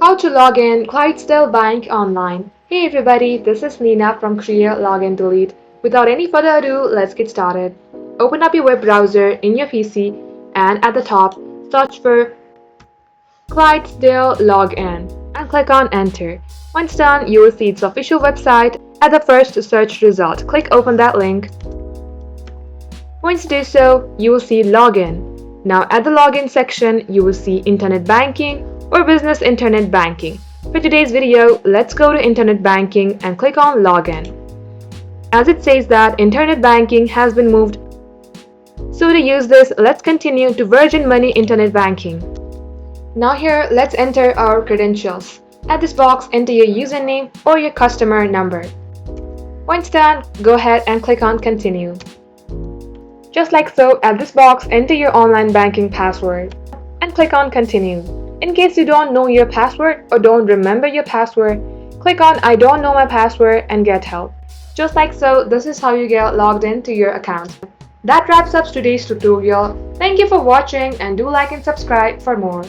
How to log in Clydesdale Bank online. Hey everybody, this is Nina from Create, Login, Delete. Without any further ado, let's get started. Open up your web browser in your PC and at the top, search for Clydesdale Login and click on Enter. Once done, you will see its official website at the first search result. Click open that link. Once you do so, you will see Login. Now at the Login section, you will see Internet Banking or Business Internet Banking. For today's video, let's go to Internet Banking and click on Login. As it says that Internet Banking has been moved. So to use this, let's continue to Virgin Money Internet Banking. Now here, let's enter our credentials. At this box, enter your username or your customer number. Once done, go ahead and click on Continue. Just like so, at this box, enter your online banking password and click on Continue. In case you don't know your password or don't remember your password, click on I don't know my password and get help. Just like so, this is how you get logged into your account. That wraps up today's tutorial. Thank you for watching and do like and subscribe for more.